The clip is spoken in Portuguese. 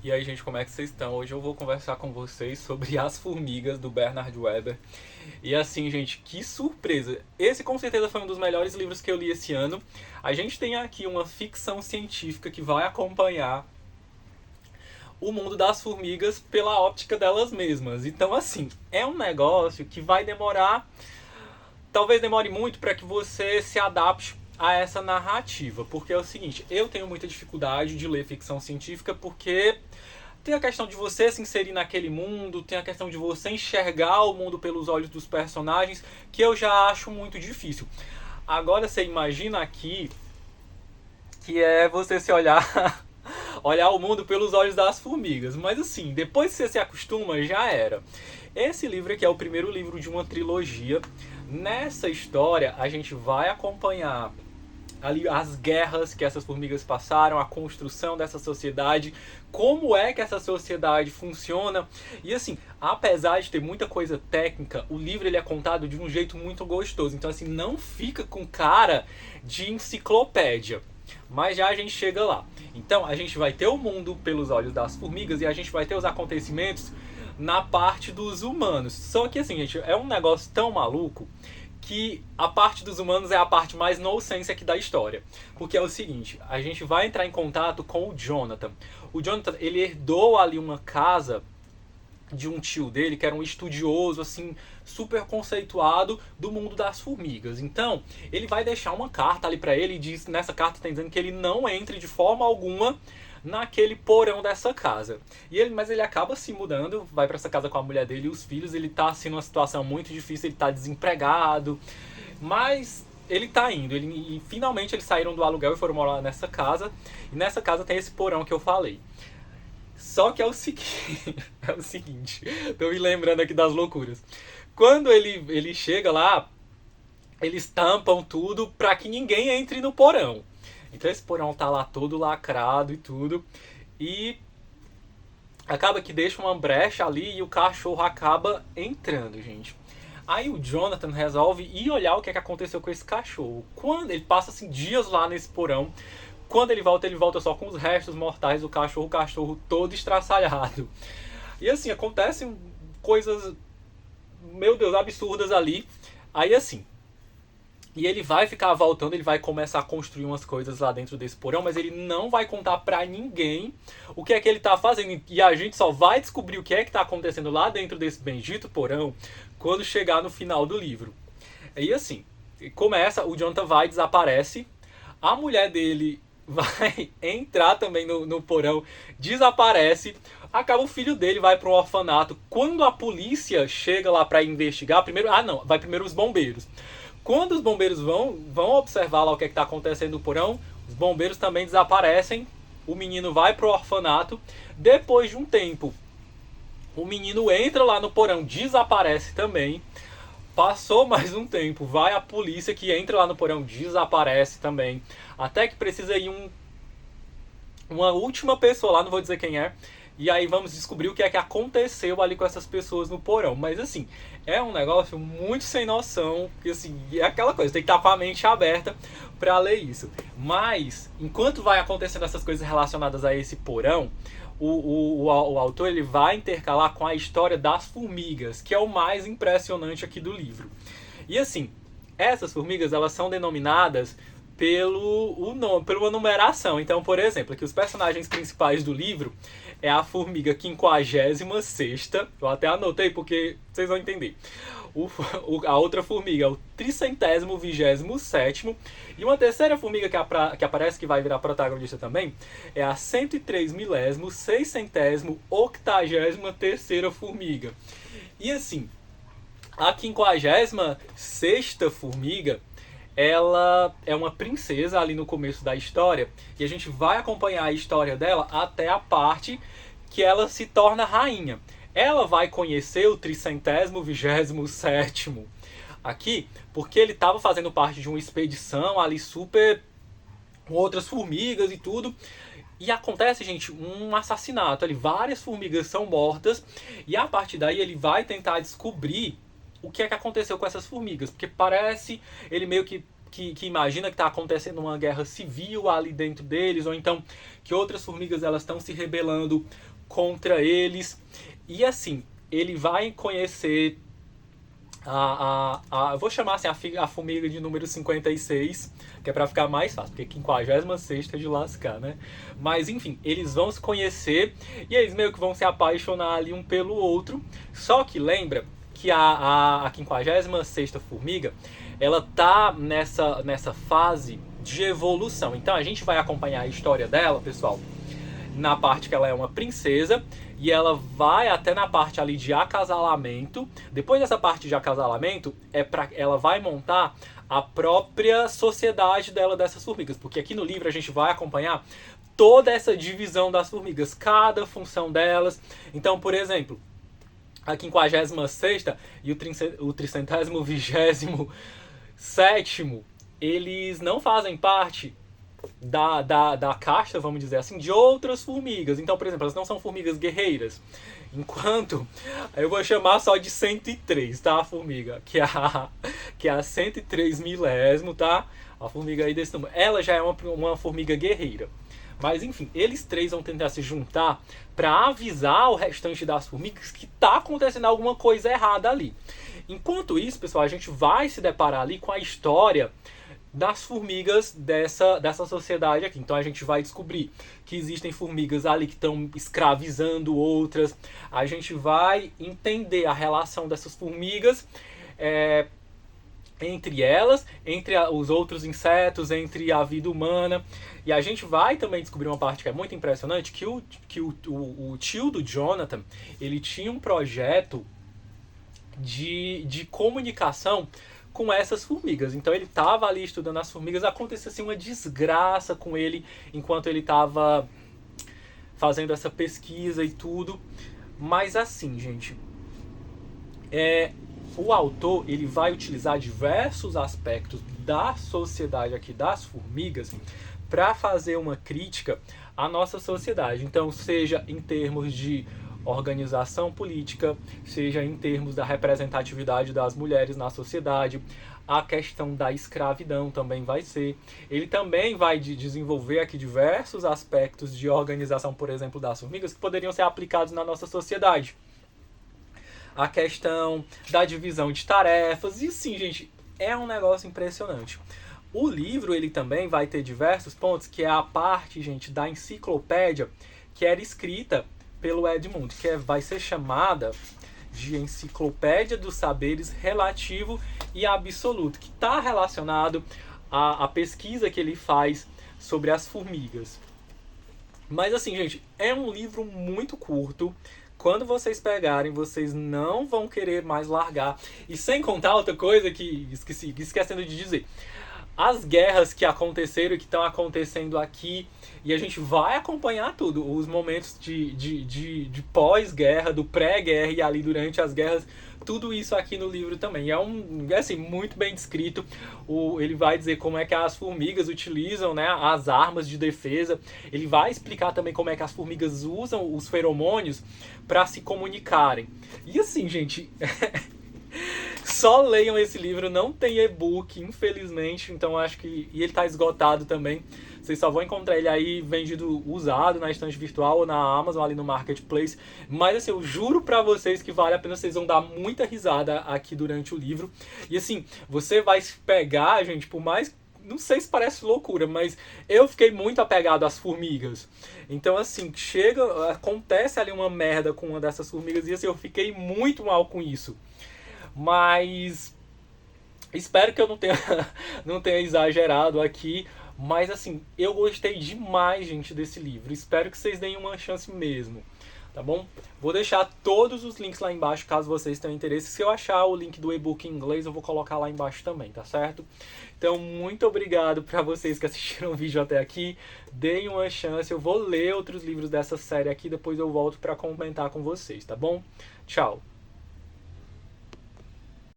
E aí, gente, como é que vocês estão? Hoje eu vou conversar com vocês sobre As Formigas, do Bernard Weber. E assim, gente, que surpresa! Esse com certeza foi um dos melhores livros que eu li esse ano. A gente tem aqui uma ficção científica que vai acompanhar o mundo das formigas pela óptica delas mesmas. Então, assim, é um negócio que vai demorar, talvez demore muito para que você se adapte a essa narrativa, porque é o seguinte, eu tenho muita dificuldade de ler ficção científica porque tem a questão de você se inserir naquele mundo, tem a questão de você enxergar o mundo pelos olhos dos personagens, que eu já acho muito difícil. Agora você imagina aqui que é você se olhar olhar o mundo pelos olhos das formigas. Mas assim, depois que você se acostuma, já era. Esse livro aqui é o primeiro livro de uma trilogia. Nessa história, a gente vai acompanhar ali as guerras que essas formigas passaram, a construção dessa sociedade, como é que essa sociedade funciona. E assim, apesar de ter muita coisa técnica, o livro ele é contado de um jeito muito gostoso. Então assim, não fica com cara de enciclopédia. Mas já a gente chega lá. Então a gente vai ter o mundo pelos olhos das formigas e a gente vai ter os acontecimentos na parte dos humanos. Só que assim, gente, é um negócio tão maluco que a parte dos humanos é a parte mais nonsense aqui da história. Porque é o seguinte, a gente vai entrar em contato com o Jonathan. O Jonathan, ele herdou ali uma casa de um tio dele, que era um estudioso, assim, super conceituado do mundo das formigas. Então, ele vai deixar uma carta ali pra ele e diz, nessa carta tem dizendo que ele não entre de forma alguma naquele porão dessa casa. Mas ele acaba se mudando, vai para essa casa com a mulher dele e os filhos, ele tá assim numa situação muito difícil, ele tá desempregado, mas ele tá indo, e finalmente eles saíram do aluguel e foram morar nessa casa, e nessa casa tem esse porão que eu falei. Só que é o seguinte, é o seguinte, tô me lembrando aqui das loucuras. Quando ele chega lá, eles tampam tudo pra que ninguém entre no porão. Então esse porão tá lá todo lacrado e tudo. E acaba que deixa uma brecha ali e o cachorro acaba entrando, gente. Aí o Jonathan resolve ir olhar o que, é que aconteceu com esse cachorro. Quando ele passa assim dias lá nesse porão, quando ele volta só com os restos mortais do cachorro, o cachorro todo estraçalhado. E assim, acontecem coisas, meu Deus, absurdas ali. Aí assim, e ele vai ficar voltando, ele vai começar a construir umas coisas lá dentro desse porão, mas ele não vai contar pra ninguém o que é que ele tá fazendo. E a gente só vai descobrir o que é que tá acontecendo lá dentro desse bendito porão quando chegar no final do livro. E assim, começa, o Jonathan vai, desaparece, a mulher dele vai entrar também no porão, desaparece, acaba o filho dele, vai para um orfanato. Quando a polícia chega lá para investigar, primeiro, não, vai primeiro os bombeiros. Quando os bombeiros vão observar lá o que está acontecendo no porão, os bombeiros também desaparecem, o menino vai pro orfanato. Depois de um tempo, o menino entra lá no porão, desaparece também. Passou mais um tempo, vai a polícia que entra lá no porão, desaparece também. Até que precisa ir uma última pessoa lá, não vou dizer quem é. E aí vamos descobrir o que é que aconteceu ali com essas pessoas no porão. Mas assim, é um negócio muito sem noção. Porque assim, é aquela coisa, tem que estar com a mente aberta para ler isso. Mas, enquanto vai acontecendo essas coisas relacionadas a esse porão, o autor ele vai intercalar com a história das formigas, que é o mais impressionante aqui do livro. E assim, essas formigas elas são denominadas pela numeração. Então, por exemplo, aqui os personagens principais do livro é a formiga 56ª, eu até anotei porque vocês vão entender. A outra formiga é o 327º, e uma terceira formiga que aparece, que vai virar protagonista também, é a 103.683ª terceira formiga. E assim, a 56ª formiga, ela é uma princesa ali no começo da história, e a gente vai acompanhar a história dela até a parte que ela se torna rainha. Ela vai conhecer o 327º aqui, porque ele estava fazendo parte de uma expedição ali super com outras formigas e tudo. E acontece, gente, um assassinato ali. Várias formigas são mortas. E a partir daí ele vai tentar descobrir o que é que aconteceu com essas formigas. Porque parece, ele meio que que imagina que está acontecendo uma guerra civil ali dentro deles, ou então que outras formigas elas estão se rebelando contra eles. E assim, ele vai conhecer eu vou chamar assim a formiga de número 56, que é pra ficar mais fácil, porque 56ª é de lascar, né? Mas enfim, eles vão se conhecer e eles meio que vão se apaixonar ali um pelo outro. Só que lembra que a 56ª formiga, ela tá nessa fase de evolução. Então a gente vai acompanhar a história dela, pessoal, na parte que ela é uma princesa, e ela vai até na parte ali de acasalamento. Depois dessa parte de acasalamento, ela vai montar a própria sociedade dela, dessas formigas. Porque aqui no livro a gente vai acompanhar toda essa divisão das formigas, cada função delas. Então, por exemplo, a 56ª e o 327º, eles não fazem parte da casta, vamos dizer assim, de outras formigas. Então, por exemplo, elas não são formigas guerreiras. Enquanto eu vou chamar só de 103, tá? A formiga, que é a 103 milésimo, tá? A formiga aí desse número. Ela já é uma formiga guerreira. Mas enfim, eles três vão tentar se juntar para avisar o restante das formigas que tá acontecendo alguma coisa errada ali. Enquanto isso, pessoal, a gente vai se deparar ali com a história das formigas dessa sociedade aqui. Então a gente vai descobrir que existem formigas ali que estão escravizando outras. A gente vai entender a relação dessas formigas entre elas, entre os outros insetos, entre a vida humana. E a gente vai também descobrir uma parte que é muito impressionante, que o tio do Jonathan, ele tinha um projeto de comunicação com essas formigas. Então ele estava ali estudando as formigas, aconteceu assim uma desgraça com ele enquanto ele estava fazendo essa pesquisa e tudo. Mas assim, gente, o autor ele vai utilizar diversos aspectos da sociedade aqui das formigas para fazer uma crítica à nossa sociedade. Então, seja em termos de organização política, seja em termos da representatividade das mulheres na sociedade, a questão da escravidão também vai ser. Ele também vai desenvolver aqui diversos aspectos de organização, por exemplo, das formigas, que poderiam ser aplicados na nossa sociedade. A questão da divisão de tarefas, e sim, gente, é um negócio impressionante. O livro, ele também vai ter diversos pontos, que é a parte, gente, da enciclopédia, que era escrita pelo Edmund, que vai ser chamada de Enciclopédia dos Saberes Relativo e Absoluto, que está relacionado à pesquisa que ele faz sobre as formigas. Mas assim, gente, é um livro muito curto. Quando vocês pegarem, vocês não vão querer mais largar. E sem contar outra coisa que esquecendo de dizer. As guerras que aconteceram e que estão acontecendo aqui, e a gente vai acompanhar tudo, os momentos de pós-guerra, do pré-guerra e ali durante as guerras, tudo isso aqui no livro também. É assim, muito bem descrito. Ele vai dizer como é que as formigas utilizam, né, as armas de defesa. Ele vai explicar também como é que as formigas usam os feromônios para se comunicarem. E assim, gente... Só leiam esse livro, não tem e-book, infelizmente, então acho que... E ele tá esgotado também. Vocês só vão encontrar ele aí vendido usado na estante virtual ou na Amazon, ali no Marketplace. Mas assim, eu juro pra vocês que vale a pena, vocês vão dar muita risada aqui durante o livro. E assim, você vai se pegar, gente, por mais... Não sei se parece loucura, mas eu fiquei muito apegado às formigas. Então assim, acontece ali uma merda com uma dessas formigas e assim, eu fiquei muito mal com isso. Mas espero que eu não tenha exagerado aqui. Mas assim, eu gostei demais, gente, desse livro. Espero que vocês deem uma chance mesmo, tá bom? Vou deixar todos os links lá embaixo, caso vocês tenham interesse. Se eu achar o link do e-book em inglês, eu vou colocar lá embaixo também, tá certo? Então, muito obrigado para vocês que assistiram o vídeo até aqui. Deem uma chance. Eu vou ler outros livros dessa série aqui, depois eu volto para comentar com vocês, tá bom? Tchau!